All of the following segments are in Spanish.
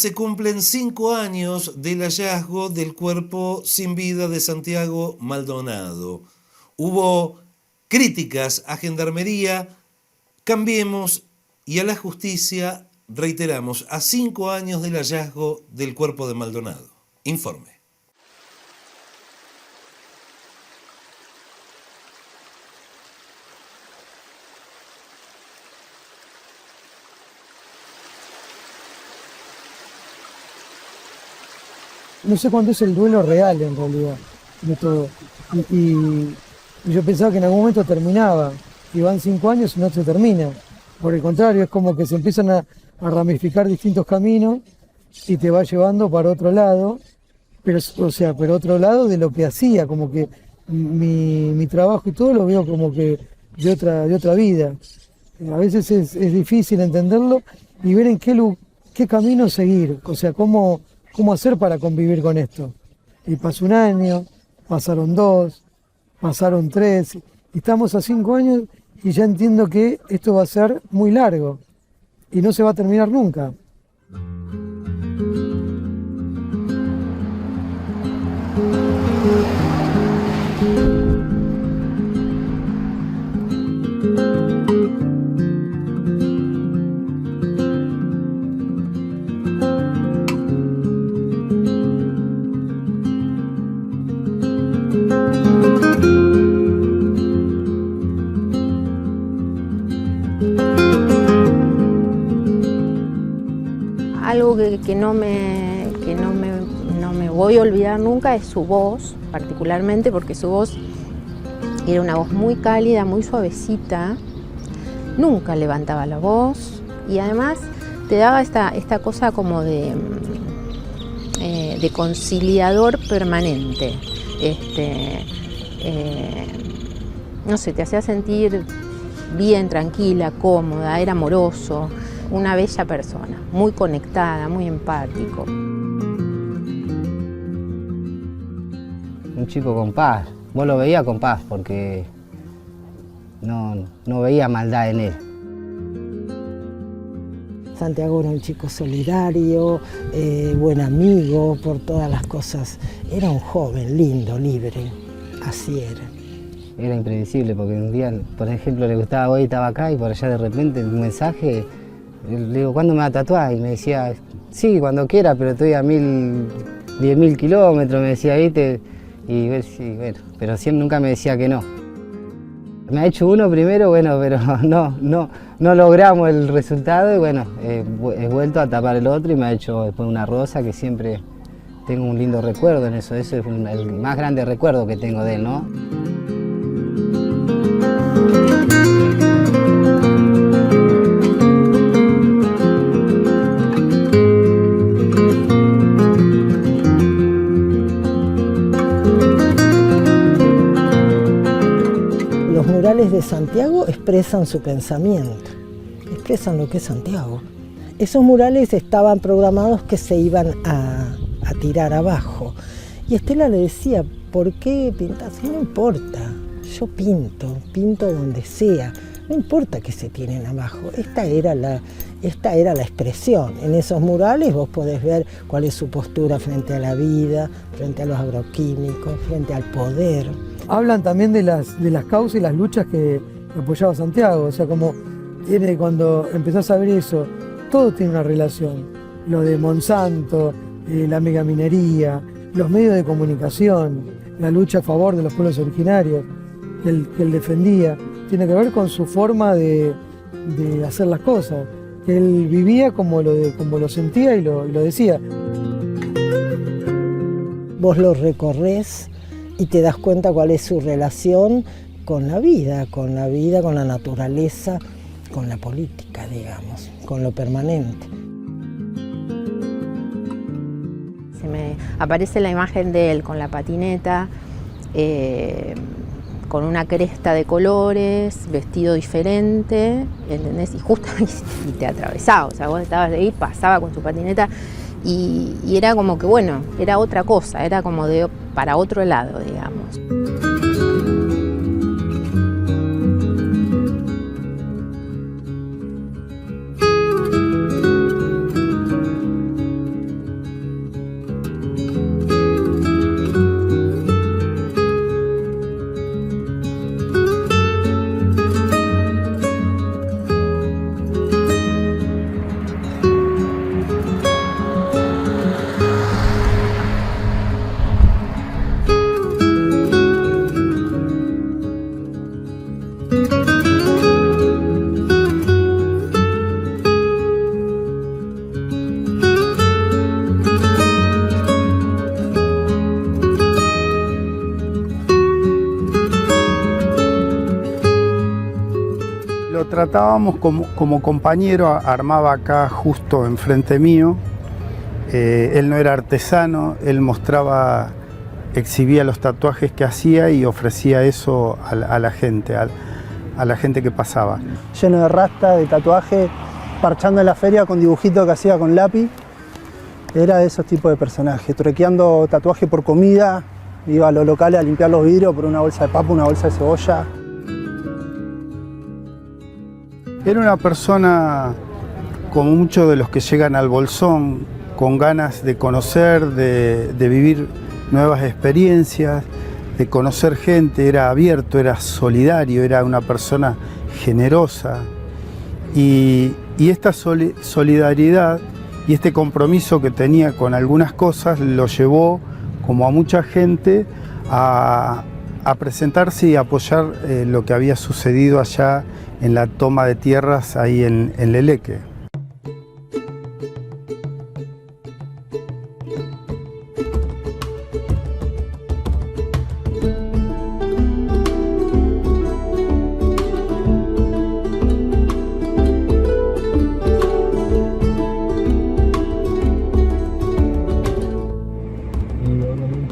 Se cumplen 5 años del hallazgo del cuerpo sin vida de Santiago Maldonado. Hubo críticas a Gendarmería, Cambiemos y a la justicia, reiteramos, a 5 años del hallazgo del cuerpo de Maldonado. Informe. No sé cuánto es el duelo real en realidad de todo. Y yo pensaba que en algún momento terminaba. Y van 5 años y no se termina. Por el contrario, es como que se empiezan a ramificar distintos caminos y te va llevando para otro lado. Pero otro lado de lo que hacía, como que mi trabajo y todo lo veo como que de otra vida. A veces es difícil entenderlo y ver en qué camino seguir, o sea, cómo hacer para convivir con esto. Y pasó 1 año, pasaron 2, pasaron 3, y estamos a 5 años y ya entiendo que esto va a ser muy largo y no se va a terminar nunca. Algo que no me voy a olvidar nunca es su voz, particularmente porque su voz era una voz muy cálida, muy suavecita, nunca levantaba la voz y además te daba esta cosa como de conciliador permanente. No sé, te hacía sentir bien, tranquila, cómoda, era amoroso. Una bella persona, muy conectada, muy empático. Un chico con paz. Vos lo veías con paz porque no veía maldad en él. Santiago era un chico solidario, buen amigo por todas las cosas. Era un joven, lindo, libre. Así era. Era imprevisible porque un día, por ejemplo, le gustaba hoy, estaba acá y por allá de repente un mensaje. Le digo, ¿cuándo me va a tatuar? Y me decía, sí, cuando quiera, pero estoy a 10.000 kilómetros, me decía, ¿viste? Y bueno, pero siempre nunca me decía que no. Me ha hecho uno primero, bueno, pero no logramos el resultado y bueno, he vuelto a tapar el otro y me ha hecho después una rosa que siempre tengo un lindo recuerdo en eso. Ese es el más grande recuerdo que tengo de él, ¿no? Los murales de Santiago expresan su pensamiento, expresan lo que es Santiago. Esos murales estaban programados que se iban a tirar abajo. Y Estela le decía, ¿por qué pintas? No importa, yo pinto donde sea, no importa que se tiren abajo. Esta era la expresión. En esos murales vos podés ver cuál es su postura frente a la vida, frente a los agroquímicos, frente al poder. Hablan también de las causas y las luchas que apoyaba Santiago, o sea, como cuando empezás a ver eso, todo tiene una relación. Lo de Monsanto, la megaminería, los medios de comunicación, la lucha a favor de los pueblos originarios que él defendía, tiene que ver con su forma de hacer las cosas, que él vivía como lo sentía y lo decía. Vos lo recorres y te das cuenta cuál es su relación con la vida, con la naturaleza, con la política, digamos, con lo permanente. Se me aparece la imagen de él con la patineta, con una cresta de colores, vestido diferente, ¿entendés? Y justamente te atravesaba, o sea, vos estabas ahí, pasaba con su patineta y era como que, bueno, era otra cosa, era como para otro lado, digamos. tratábamos como compañero, armaba acá justo enfrente mío. Él no era artesano, él mostraba, exhibía los tatuajes que hacía y ofrecía eso a la gente, a la gente que pasaba. Lleno de rasta, de tatuaje, parchando en la feria con dibujitos que hacía con lápiz. Era de esos tipos de personajes, truqueando tatuaje por comida, iba a los locales a limpiar los vidrios por una bolsa de papa, una bolsa de cebolla. Era una persona, como muchos de los que llegan al Bolsón, con ganas de conocer, de vivir nuevas experiencias, de conocer gente, era abierto, era solidario, era una persona generosa. Y esta solidaridad y este compromiso que tenía con algunas cosas lo llevó, como a mucha gente, a presentarse y apoyar lo que había sucedido allá en la toma de tierras ahí en Leleque.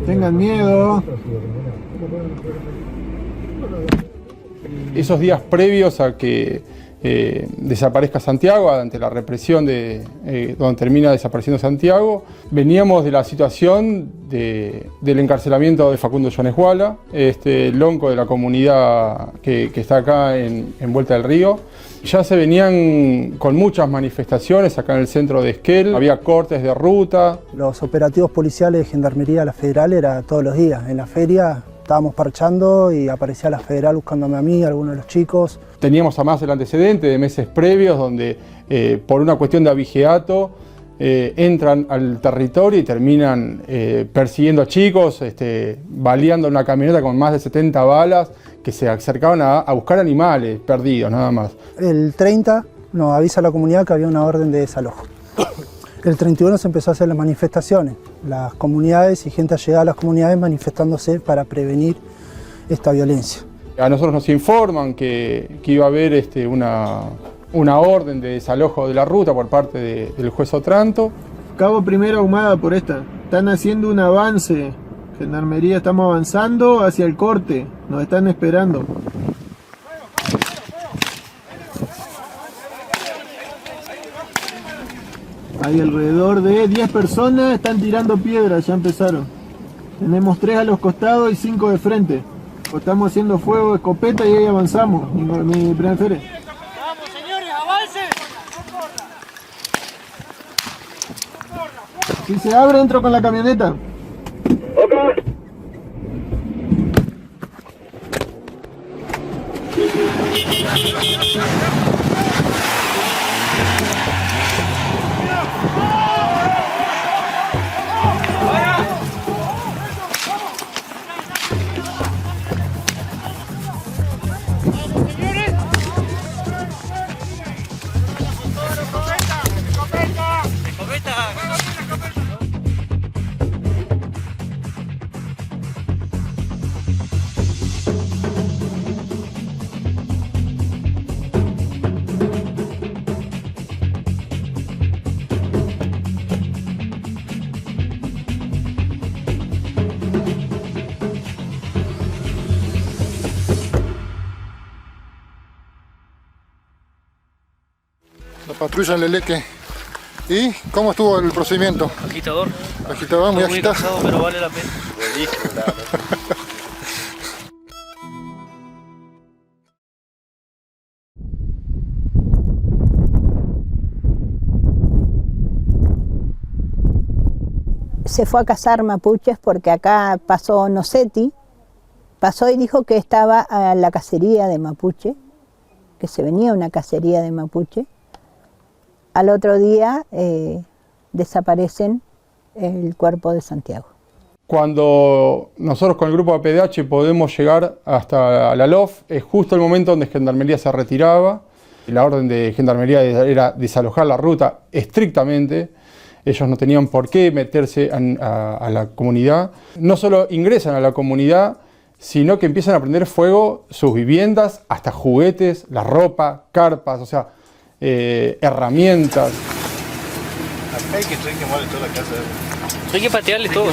Tengan miedo. Esos días previos a que desaparezca Santiago, ante la represión donde termina desapareciendo Santiago, veníamos de la situación del encarcelamiento de Facundo Yoneshuala, lonco de la comunidad que está acá en Vuelta del Río. Ya se venían con muchas manifestaciones acá en el centro de Esquel, había cortes de ruta. Los operativos policiales de Gendarmería de la Federal era todos los días. En la feria estábamos parchando y aparecía la Federal buscándome a mí, a algunos de los chicos. Teníamos además el antecedente de meses previos donde por una cuestión de abigeato entran al territorio y terminan persiguiendo a chicos, baleando una camioneta con más de 70 balas que se acercaban a buscar animales perdidos, nada más. El 30 nos avisa a la comunidad que había una orden de desalojo. El 31 se empezó a hacer las manifestaciones, las comunidades y gente allegada a las comunidades manifestándose para prevenir esta violencia. A nosotros nos informan que iba a haber una orden de desalojo de la ruta por parte del juez Otranto. Cabo Primera Ahumada por esta. Están haciendo un avance. Gendarmería, estamos avanzando hacia el corte. Nos están esperando. Hay alrededor de 10 personas, están tirando piedras, ya empezaron. Tenemos 3 a los costados y 5 de frente. Estamos haciendo fuego de escopeta y ahí avanzamos. Mi prefere. ¡Vamos, señores, avancen! Si se abre, entro con la camioneta. La patrulla en Leleque. ¿Y cómo estuvo el procedimiento? Agitador. Agitador, muy agitado. Cansado, pero vale la pena. Se fue a cazar mapuches porque acá pasó Nocetti, pasó y dijo que estaba a la cacería de mapuche, que se venía una cacería de mapuche. Al otro día desaparecen el cuerpo de Santiago. Cuando nosotros con el grupo APDH podemos llegar hasta la LOF, es justo el momento donde Gendarmería se retiraba. La orden de Gendarmería era desalojar la ruta estrictamente. Ellos no tenían por qué meterse a la comunidad. No solo ingresan a la comunidad, sino que empiezan a prender fuego sus viviendas, hasta juguetes, la ropa, carpas, o sea, herramientas. Acá hay que quemarle toda la casa. Hay que patearle todo.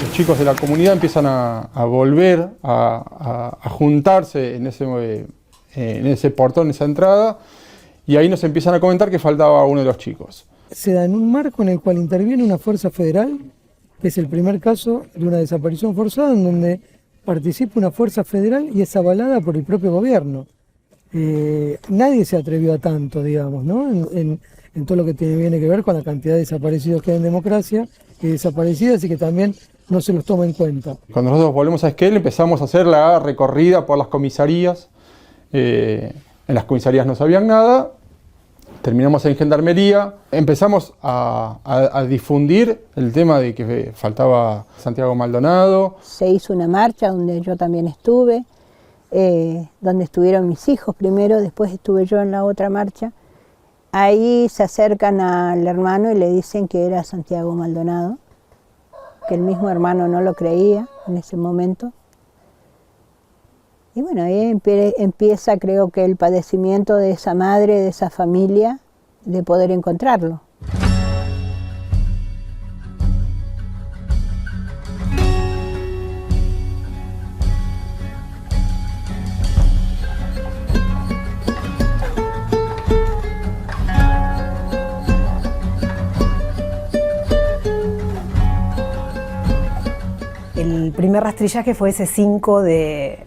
Los chicos de la comunidad empiezan a volver a juntarse en ese portón, en esa entrada, y ahí nos empiezan a comentar que faltaba uno de los chicos. Se da en un marco en el cual interviene una fuerza federal, que es el primer caso de una desaparición forzada en donde participa una fuerza federal y es avalada por el propio gobierno. Nadie se atrevió a tanto, digamos, ¿no? En todo lo que tiene que ver con la cantidad de desaparecidos que hay en democracia y desaparecidas, y que también no se los toma en cuenta. Cuando nosotros volvemos a Esquel empezamos a hacer la recorrida por las comisarías. En las comisarías no sabían nada. Terminamos en Gendarmería, empezamos a difundir el tema de que faltaba Santiago Maldonado. Se hizo una marcha donde yo también estuve, donde estuvieron mis hijos primero, después estuve yo en la otra marcha. Ahí se acercan al hermano y le dicen que era Santiago Maldonado, que el mismo hermano no lo creía en ese momento. Y bueno, ahí empieza, creo que, el padecimiento de esa madre, de esa familia, de poder encontrarlo. El primer rastrillaje fue ese 5 de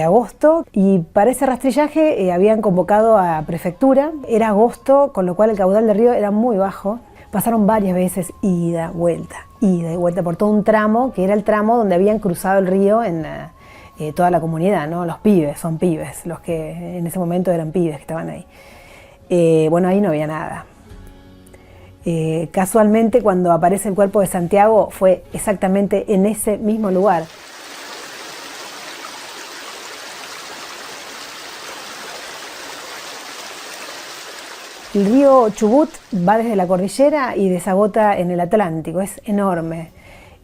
agosto, y para ese rastrillaje habían convocado a prefectura. Era agosto, con lo cual el caudal del río era muy bajo. Pasaron varias veces ida y vuelta por todo un tramo, que era el tramo donde habían cruzado el río en toda la comunidad, ¿no? Los pibes, son pibes, los que en ese momento eran pibes que estaban ahí. Bueno, ahí no había nada. Casualmente, cuando aparece el cuerpo de Santiago, fue exactamente en ese mismo lugar. El río Chubut va desde la cordillera y desagota en el Atlántico, es enorme.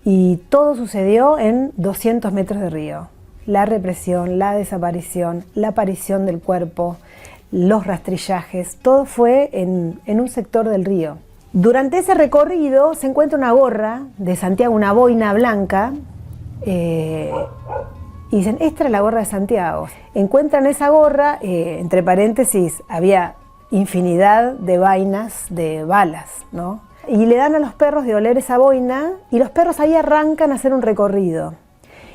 Y todo sucedió en 200 metros de río. La represión, la desaparición, la aparición del cuerpo, los rastrillajes, todo fue en un sector del río. Durante ese recorrido se encuentra una gorra de Santiago, una boina blanca, y dicen, esta era la gorra de Santiago. Encuentran esa gorra, entre paréntesis, había infinidad de vainas de balas, ¿no? Y le dan a los perros de oler esa boina, y los perros ahí arrancan a hacer un recorrido.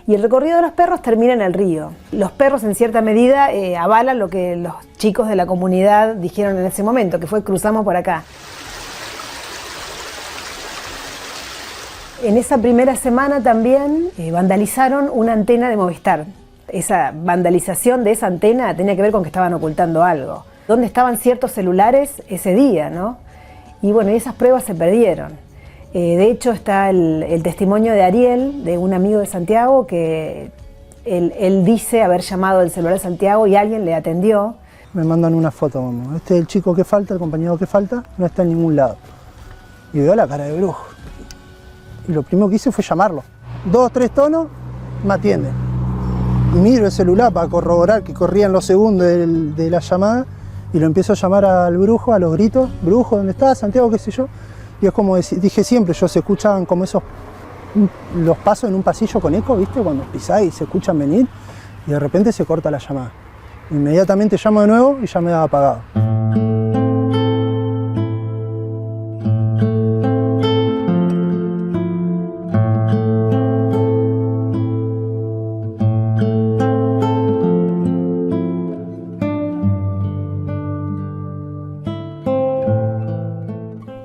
Y el recorrido de los perros termina en el río. Los perros, en cierta medida, avalan lo que los chicos de la comunidad dijeron en ese momento, que fue cruzamos por acá. En esa primera semana también vandalizaron una antena de Movistar. Esa vandalización de esa antena tenía que ver con que estaban ocultando algo. ¿Dónde estaban ciertos celulares ese día, no? Y bueno, esas pruebas se perdieron. De hecho, está el testimonio de Ariel, de un amigo de Santiago, que él dice haber llamado el celular de Santiago y alguien le atendió. Me mandan una foto, mamá. Este es el chico que falta, el compañero que falta, no está en ningún lado. Y veo la cara de brujo. Y lo primero que hice fue llamarlo. 2, 3 tonos, me atiende. Y miro el celular para corroborar que corrían los segundos de la llamada, y lo empiezo a llamar al brujo, a los gritos. Brujo, ¿dónde está? Santiago, qué sé yo. Y es como dije siempre, yo se escuchan como los pasos en un pasillo con eco, ¿viste? Cuando pisáis y se escuchan venir, y de repente se corta la llamada. Inmediatamente llamo de nuevo y ya me daba apagado.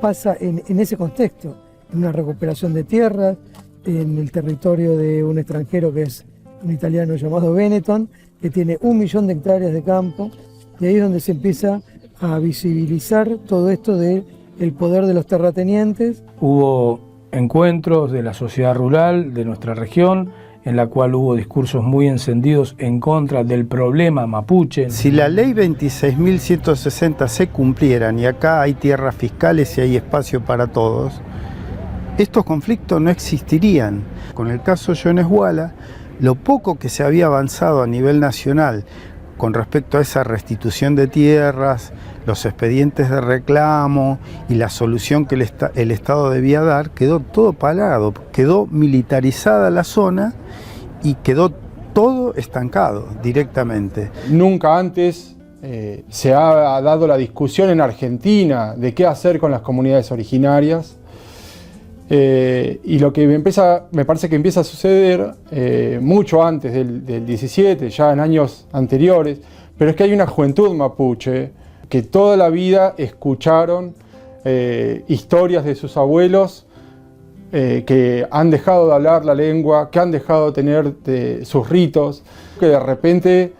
Pasa en ese contexto, en una recuperación de tierras, en el territorio de un extranjero que es un italiano llamado Benetton, que tiene 1 millón de hectáreas de campo, y ahí es donde se empieza a visibilizar todo esto del poder de los terratenientes. Hubo encuentros de la sociedad rural de nuestra región, en la cual hubo discursos muy encendidos en contra del problema mapuche. Si la ley 26.160 se cumplieran, y acá hay tierras fiscales y hay espacio para todos, estos conflictos no existirían. Con el caso Jones Walla, lo poco que se había avanzado a nivel nacional con respecto a esa restitución de tierras, los expedientes de reclamo y la solución que el Estado debía dar, quedó todo parado, quedó militarizada la zona y quedó todo estancado directamente. Nunca antes se ha dado la discusión en Argentina de qué hacer con las comunidades originarias. Y lo que me parece que empieza a suceder mucho antes del 17, ya en años anteriores, pero es que hay una juventud mapuche que toda la vida escucharon historias de sus abuelos que han dejado de hablar la lengua, que han dejado de tener sus ritos, que de repente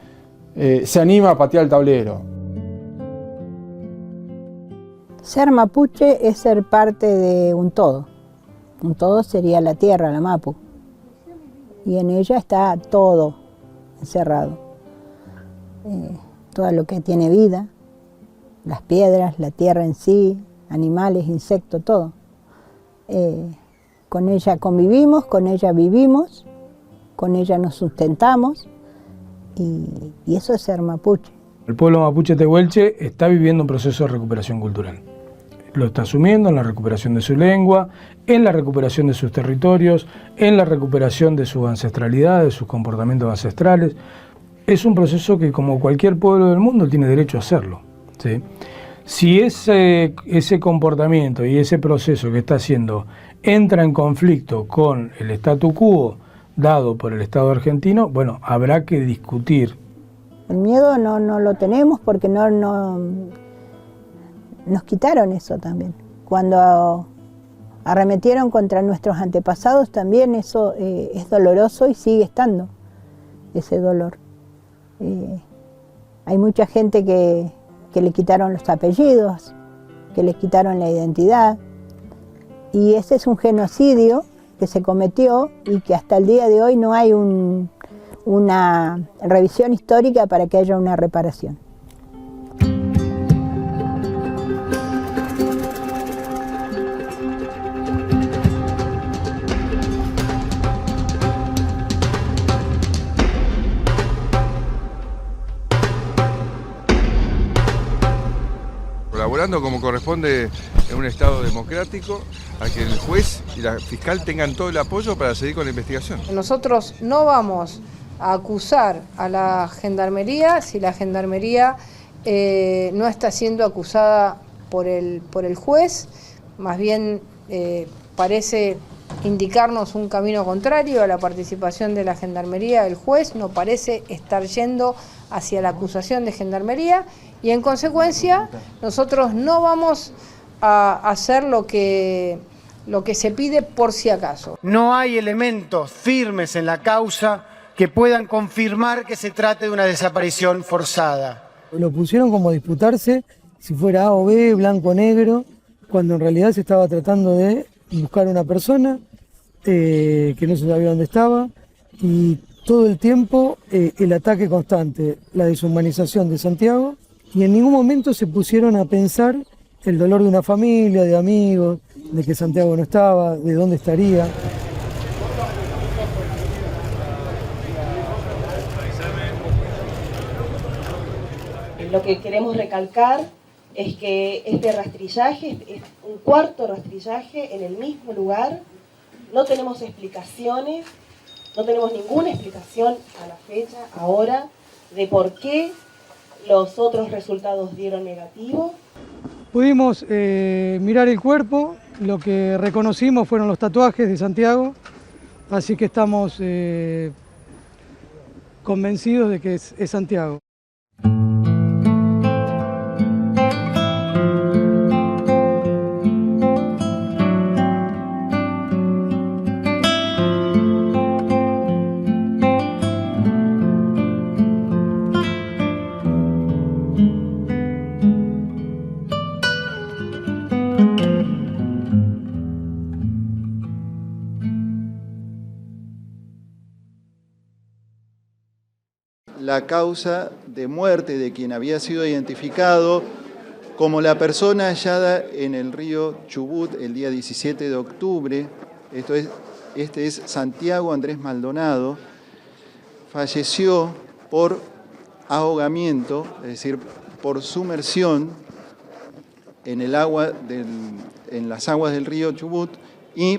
se anima a patear el tablero. Ser mapuche es ser parte de un todo. Un todo sería la tierra, la Mapu. Y en ella está todo encerrado. Todo lo que tiene vida, las piedras, la tierra en sí, animales, insectos, todo. Con ella convivimos, con ella vivimos, con ella nos sustentamos y eso es ser mapuche. El pueblo mapuche tehuelche está viviendo un proceso de recuperación cultural. Lo está asumiendo en la recuperación de su lengua, en la recuperación de sus territorios, en la recuperación de su ancestralidad, de sus comportamientos ancestrales. Es un proceso que, como cualquier pueblo del mundo, tiene derecho a hacerlo, ¿sí? Si ese comportamiento y ese proceso que está haciendo entra en conflicto con el statu quo dado por el Estado argentino, bueno, habrá que discutir. El miedo no lo tenemos porque nos quitaron eso también. Cuando arremetieron contra nuestros antepasados también eso es doloroso y sigue estando ese dolor. Hay mucha gente que le quitaron los apellidos, que le quitaron la identidad y ese es un genocidio que se cometió y que hasta el día de hoy no hay una revisión histórica para que haya una reparación. Colaborando como corresponde en un Estado democrático, a que el juez y la fiscal tengan todo el apoyo para seguir con la investigación. Nosotros no vamos a acusar a la Gendarmería si la Gendarmería no está siendo acusada por el juez, más bien parece indicarnos un camino contrario a la participación de la Gendarmería. El juez no parece estar yendo hacia la acusación de Gendarmería y en consecuencia nosotros no vamos a hacer lo que se pide por si acaso. No hay elementos firmes en la causa que puedan confirmar que se trate de una desaparición forzada. Lo pusieron como a disputarse si fuera A o B, blanco o negro, cuando en realidad se estaba tratando de buscar una persona que no se sabía dónde estaba y todo el tiempo el ataque constante, la deshumanización de Santiago y en ningún momento se pusieron a pensar el dolor de una familia, de amigos, de que Santiago no estaba, de dónde estaría. Lo que queremos recalcar es que este rastrillaje es un cuarto rastrillaje en el mismo lugar. No tenemos explicaciones, no tenemos ninguna explicación a la fecha, ahora, de por qué los otros resultados dieron negativo. Pudimos mirar el cuerpo, lo que reconocimos fueron los tatuajes de Santiago, así que estamos convencidos de que es Santiago. La causa de muerte de quien había sido identificado como la persona hallada en el río Chubut el día 17 de octubre. Este es Santiago Andrés Maldonado, falleció por ahogamiento, es decir, por sumersión en el agua en las aguas del río Chubut, y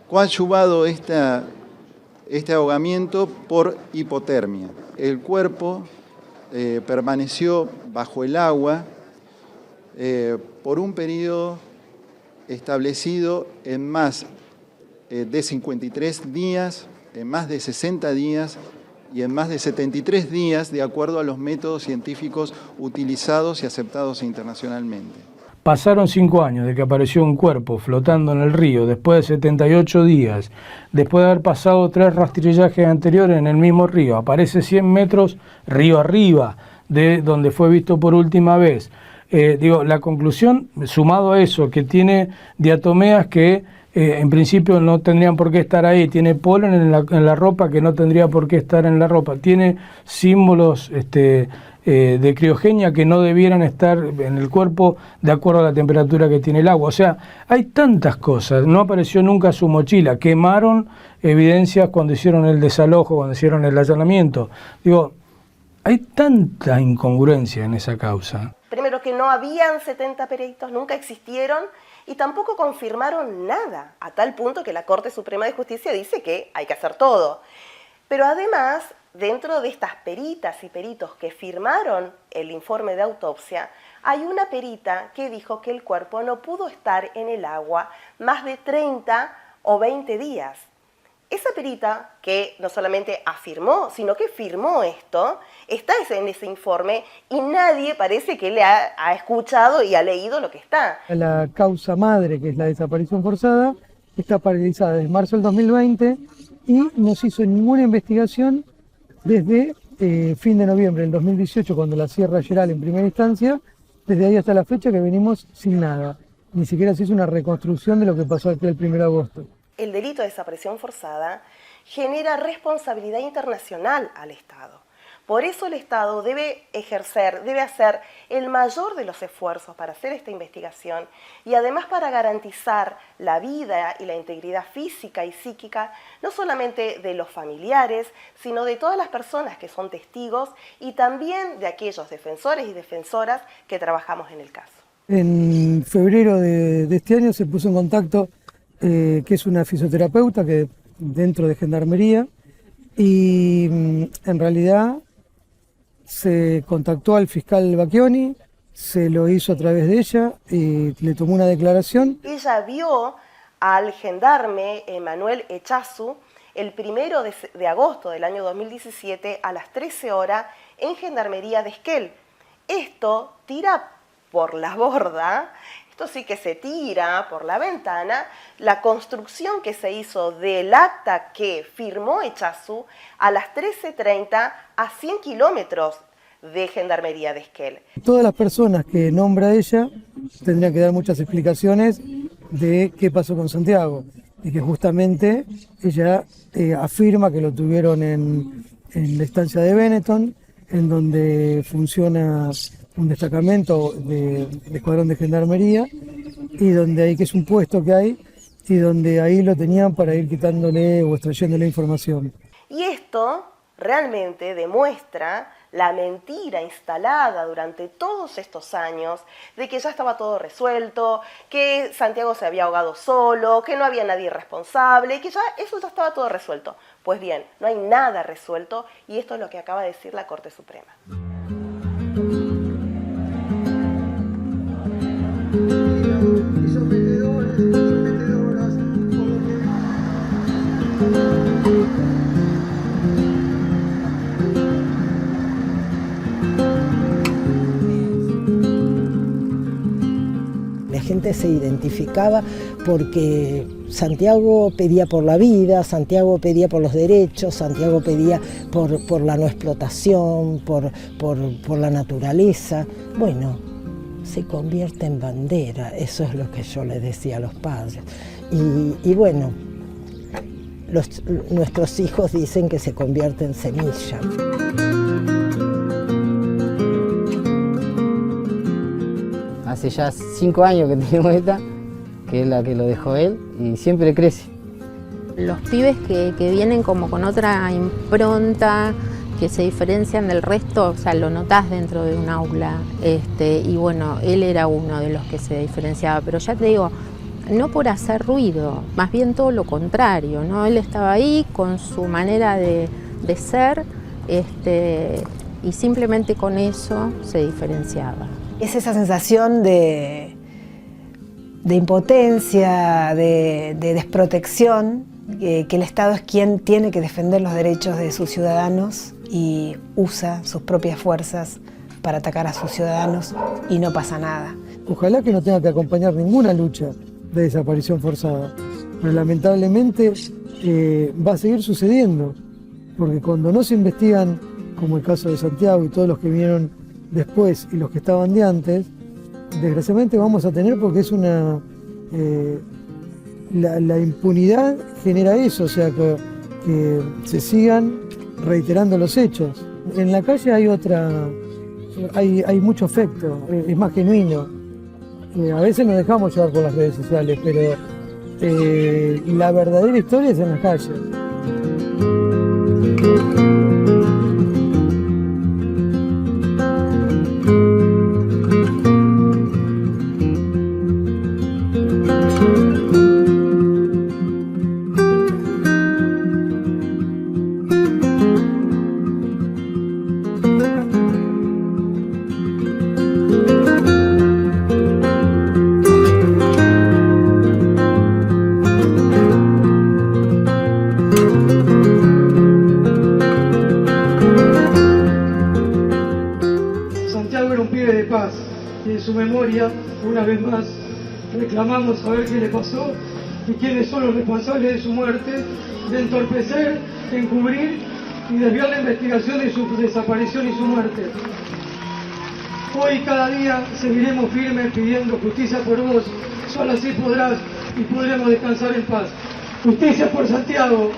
coadyuvado este ahogamiento por hipotermia. El cuerpo permaneció bajo el agua por un periodo establecido en más de 53 días, en más de 60 días y en más de 73 días, de acuerdo a los métodos científicos utilizados y aceptados internacionalmente. Pasaron 5 años de que apareció un cuerpo flotando en el río, después de 78 días, después de haber pasado 3 rastrillajes anteriores en el mismo río, aparece 100 metros río arriba de donde fue visto por última vez. La conclusión, sumado a eso, que tiene diatomeas que en principio no tendrían por qué estar ahí, tiene polen en la ropa que no tendría por qué estar en la ropa, tiene símbolos de criogenia que no debieran estar en el cuerpo de acuerdo a la temperatura que tiene el agua. O sea, hay tantas cosas. No apareció nunca su mochila, quemaron evidencias cuando hicieron el desalojo, cuando hicieron el allanamiento. Hay tanta incongruencia en esa causa. Primero, que no habían 70 peritos, nunca existieron, y tampoco confirmaron nada, a tal punto que la Corte Suprema de Justicia dice que hay que hacer todo. Pero además, dentro de estas peritas y peritos que firmaron el informe de autopsia, hay una perita que dijo que el cuerpo no pudo estar en el agua más de 30 o 20 días. Esa perita, que no solamente afirmó, sino que firmó esto, está en ese informe y nadie parece que le ha escuchado y ha leído lo que está. La causa madre, que es la desaparición forzada, está paralizada desde marzo del 2020 y no se hizo ninguna investigación desde fin de noviembre del 2018, cuando la cierra Geral en primera instancia. Desde ahí hasta la fecha que venimos sin nada. Ni siquiera se hizo una reconstrucción de lo que pasó aquí el 1 de agosto. El delito de desaparición forzada genera responsabilidad internacional al Estado. Por eso el Estado debe hacer el mayor de los esfuerzos para hacer esta investigación y además para garantizar la vida y la integridad física y psíquica, no solamente de los familiares, sino de todas las personas que son testigos y también de aquellos defensores y defensoras que trabajamos en el caso. En febrero de este año se puso en contacto que es una fisioterapeuta que dentro de Gendarmería, y en realidad se contactó al fiscal Bacchioni, se lo hizo a través de ella y le tomó una declaración. Ella vio al gendarme Emanuel Echazu el 1 de agosto del año 2017 a las 13 horas en Gendarmería de Esquel. Esto tira por la borda, esto sí que se tira por la ventana, la construcción que se hizo del acta que firmó Echazu a las 13:30 a 100 kilómetros de Gendarmería de Esquel. Todas las personas que nombra ella tendrían que dar muchas explicaciones de qué pasó con Santiago, y que justamente ella afirma que lo tuvieron en la estancia de Benetton, en donde funciona un destacamento de escuadrón de Gendarmería, y donde hay, que es un puesto que hay, y donde ahí lo tenían para ir quitándole o extrayéndole información. Y esto realmente demuestra la mentira instalada durante todos estos años de que ya estaba todo resuelto, que Santiago se había ahogado solo, que no había nadie responsable, que eso ya estaba todo resuelto. Pues bien, no hay nada resuelto, y esto es lo que acaba de decir la Corte Suprema. La gente se identificaba porque Santiago pedía por la vida, Santiago pedía por los derechos, Santiago pedía por la no explotación, por la naturaleza. Bueno, se convierte en bandera, eso es lo que yo le decía a los padres. Y bueno, nuestros hijos dicen que se convierte en semilla. Hace ya 5 años que tenemos esta, que es la que lo dejó él, y siempre crece. Los pibes que vienen como con otra impronta, que se diferencian del resto, o sea, lo notás dentro de un aula, y bueno, él era uno de los que se diferenciaba, pero ya te digo, no por hacer ruido, más bien todo lo contrario, ¿no? Él estaba ahí con su manera de ser, y simplemente con eso se diferenciaba. Es esa sensación de impotencia, de desprotección, que el Estado es quien tiene que defender los derechos de sus ciudadanos y usa sus propias fuerzas para atacar a sus ciudadanos y no pasa nada. Ojalá que no tenga que acompañar ninguna lucha de desaparición forzada, pero lamentablemente va a seguir sucediendo, porque cuando no se investigan, como el caso de Santiago y todos los que vinieron después y los que estaban de antes, desgraciadamente vamos a tener, porque es una... la impunidad genera eso, o sea, que se sigan reiterando los hechos. En la calle hay mucho afecto, es más genuino. A veces nos dejamos llevar por las redes sociales, pero la verdadera historia es en las calles. Una vez más reclamamos saber qué le pasó y quiénes son los responsables de su muerte, de entorpecer, encubrir y desviar la investigación de su desaparición y su muerte. Hoy y cada día seguiremos firmes pidiendo justicia por vos, solo así podrás y podremos descansar en paz. Justicia por Santiago.